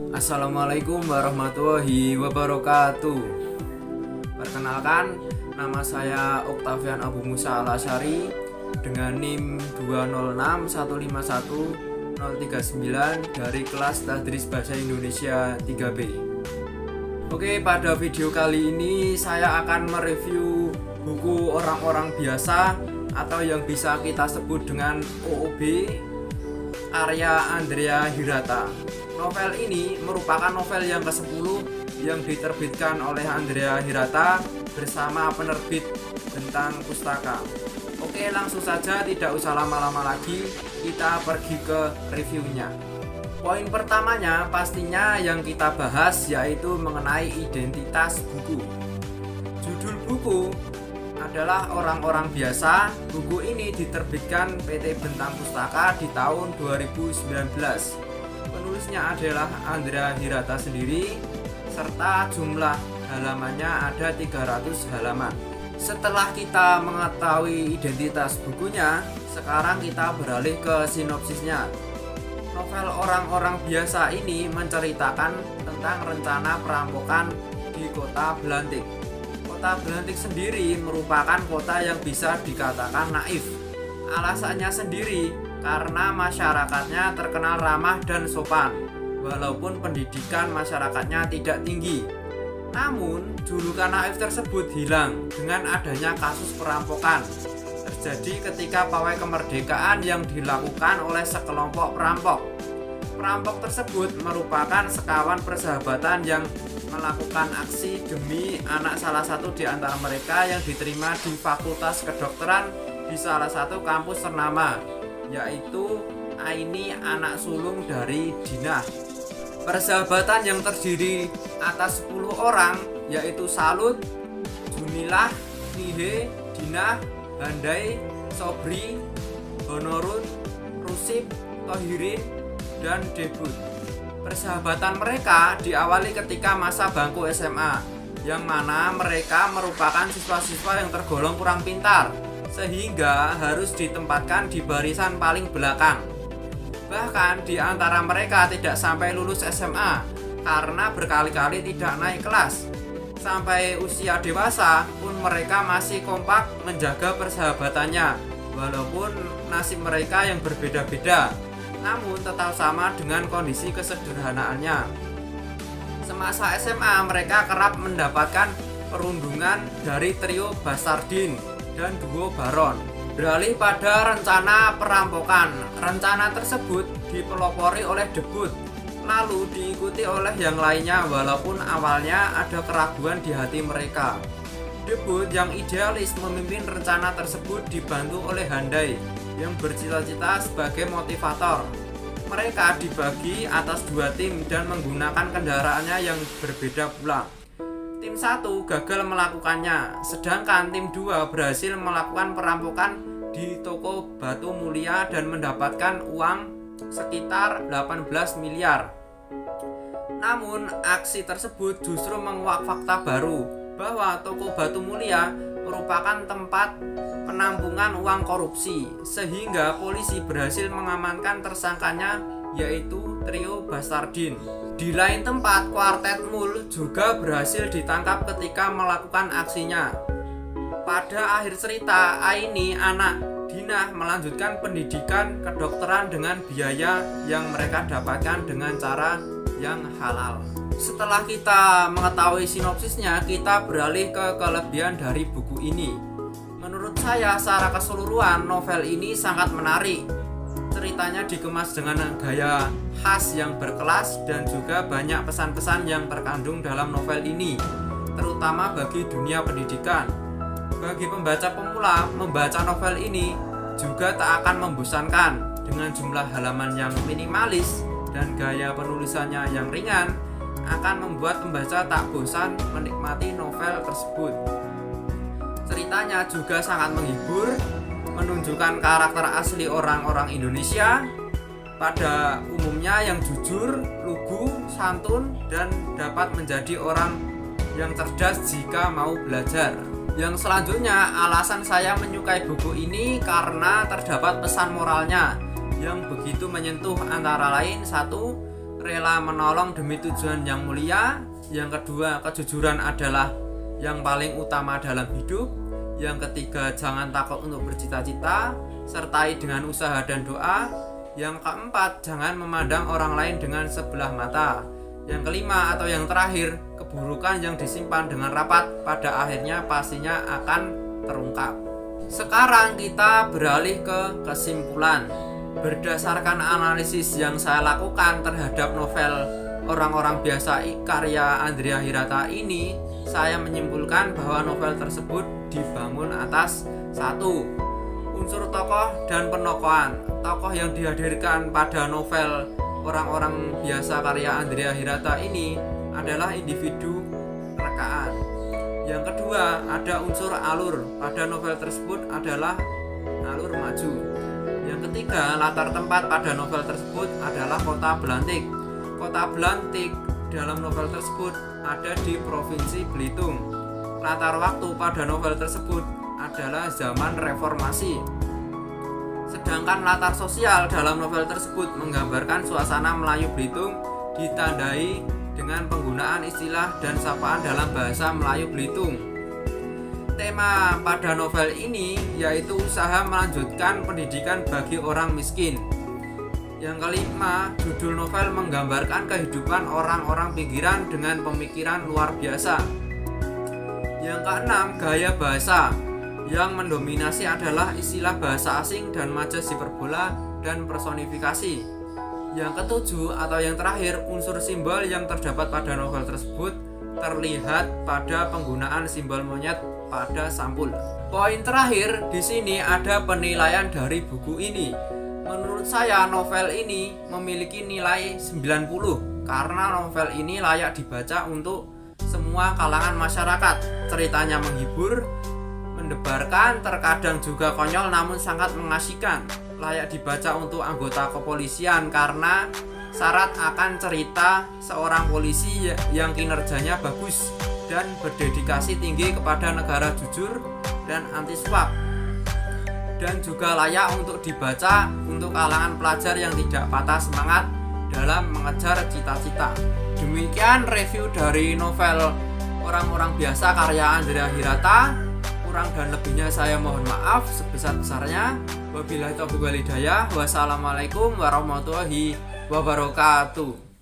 Assalamualaikum warahmatullahi wabarakatuh. Perkenalkan, nama saya Oktavian Abu Musa Al-Asyari dengan NIM 206151039 dari kelas Tadris Bahasa Indonesia 3B. Oke, pada video kali ini saya akan mereview buku Orang-Orang Biasa atau yang bisa kita sebut dengan OOB karya Andrea Hirata. Novel ini merupakan novel yang ke-10 yang diterbitkan oleh Andrea Hirata bersama penerbit Bentang Pustaka. Oke, langsung saja, tidak usah lama-lama lagi, kita pergi ke reviewnya. Poin pertamanya pastinya yang kita bahas yaitu mengenai identitas buku. Judul buku adalah Orang-Orang Biasa. Buku ini diterbitkan PT Bentang Pustaka di tahun 2019. Penulisnya adalah Andrea Hirata sendiri, serta jumlah halamannya ada 300 halaman. Setelah kita mengetahui identitas bukunya, sekarang kita beralih ke sinopsisnya. Novel Orang-Orang Biasa ini menceritakan tentang rencana perampokan di kota Belantik. Kota Belantik sendiri merupakan kota yang bisa dikatakan naif. Alasannya sendiri karena masyarakatnya terkenal ramah dan sopan, walaupun pendidikan masyarakatnya tidak tinggi. Namun, julukan naif tersebut hilang dengan adanya kasus perampokan. Terjadi ketika pawai kemerdekaan yang dilakukan oleh sekelompok perampok. Perampok tersebut merupakan sekawan persahabatan yang melakukan aksi demi anak salah satu di antara mereka yang diterima di Fakultas Kedokteran di salah satu kampus ternama, yaitu Aini, anak sulung dari Dinah. Persahabatan yang terdiri atas 10 orang, yaitu Salut, Junilah, Nihe, Dinah, Handai, Sobri, Honorun, Rusip, Tohirin, dan Debut. Persahabatan mereka diawali ketika masa bangku SMA, yang mana mereka merupakan siswa-siswa yang tergolong kurang pintar, sehingga harus ditempatkan di barisan paling belakang. Bahkan di antara mereka tidak sampai lulus SMA karena berkali-kali tidak naik kelas. Sampai usia dewasa pun mereka masih kompak menjaga persahabatannya, walaupun nasib mereka yang berbeda-beda, namun tetap sama dengan kondisi kesederhanaannya. Semasa SMA mereka kerap mendapatkan perundungan dari trio Basardin dan duo Baron. Beralih pada rencana perampokan. Rencana tersebut dipelopori oleh Debut, lalu diikuti oleh yang lainnya walaupun awalnya ada keraguan di hati mereka. Debut yang idealis memimpin rencana tersebut dibantu oleh Handai yang bercita-cita sebagai motivator. Mereka dibagi atas 2 tim dan menggunakan kendaraannya yang berbeda pula. Tim 1 gagal melakukannya, sedangkan tim 2 berhasil melakukan perampokan di toko Batu Mulia dan mendapatkan uang sekitar 18 miliar. Namun, aksi tersebut justru menguak fakta baru bahwa toko Batu Mulia merupakan tempat penampungan uang korupsi, sehingga polisi berhasil mengamankan tersangkanya, yaitu trio Basardin. Di lain tempat, kuartet Mul juga berhasil ditangkap ketika melakukan aksinya. Pada akhir cerita, Aini, anak Dinah, melanjutkan pendidikan kedokteran dengan biaya yang mereka dapatkan dengan cara yang halal. Setelah kita mengetahui sinopsisnya, kita beralih ke kelebihan dari buku ini. Menurut saya, secara keseluruhan novel ini sangat menarik. Ceritanya dikemas dengan gaya khas yang berkelas dan juga banyak pesan-pesan yang terkandung dalam novel ini, terutama bagi dunia pendidikan. Bagi pembaca pemula, membaca novel ini juga tak akan membosankan. Dengan jumlah halaman yang minimalis dan gaya penulisannya yang ringan, akan membuat pembaca tak bosan menikmati novel tersebut. Ceritanya juga sangat menghibur, menunjukkan karakter asli orang-orang Indonesia pada umumnya yang jujur, lugu, santun, dan dapat menjadi orang yang cerdas jika mau belajar. Yang selanjutnya, alasan saya menyukai buku ini karena terdapat pesan moralnya yang begitu menyentuh, antara lain: 1. rela menolong demi tujuan yang mulia. Yang kedua, kejujuran adalah yang paling utama dalam hidup. Yang ketiga, jangan takut untuk bercita-cita, sertai dengan usaha dan doa. Yang keempat, jangan memandang orang lain dengan sebelah mata. Yang kelima atau yang terakhir, keburukan yang disimpan dengan rapat pada akhirnya pastinya akan terungkap. Sekarang kita beralih ke kesimpulan. Berdasarkan analisis yang saya lakukan terhadap novel Orang-orang Biasa karya Andrea Hirata ini, saya menyimpulkan bahwa novel tersebut dibangun atas satu, unsur tokoh dan penokohan. Tokoh yang dihadirkan pada novel Orang-orang Biasa karya Andrea Hirata ini adalah individu rekaan. Yang kedua, ada unsur alur. Pada novel tersebut adalah alur maju. Yang ketiga, latar tempat pada novel tersebut adalah kota Belantik. Kota Belantik dalam novel tersebut ada di Provinsi Belitung. Latar waktu pada novel tersebut adalah zaman reformasi. Sedangkan latar sosial dalam novel tersebut menggambarkan suasana Melayu Belitung ditandai dengan penggunaan istilah dan sapaan dalam bahasa Melayu Belitung. Tema pada novel ini yaitu usaha melanjutkan pendidikan bagi orang miskin. Yang kelima, judul novel menggambarkan kehidupan orang-orang pinggiran dengan pemikiran luar biasa. Yang keenam, gaya bahasa. Yang mendominasi adalah istilah bahasa asing dan majas hiperbola dan personifikasi. Yang ketujuh atau yang terakhir, unsur simbol yang terdapat pada novel tersebut terlihat pada penggunaan simbol monyet pada sampul. Poin terakhir di sini ada penilaian dari buku ini. Menurut saya novel ini memiliki nilai 90 karena novel ini layak dibaca untuk semua kalangan masyarakat. Ceritanya menghibur, mendebarkan, terkadang juga konyol namun sangat mengasihkan. Layak dibaca untuk anggota kepolisian karena syarat akan cerita seorang polisi yang kinerjanya bagus dan berdedikasi tinggi kepada negara, jujur dan anti suap. Dan juga layak untuk dibaca untuk kalangan pelajar yang tidak patah semangat dalam mengejar cita-cita. Demikian review dari novel Orang-orang Biasa karya Andrea Hirata. Kurang dan lebihnya saya mohon maaf sebesar-besarnya. Wabillahi taufiq wal hidayah. Wassalamualaikum warahmatullahi wabarakatuh.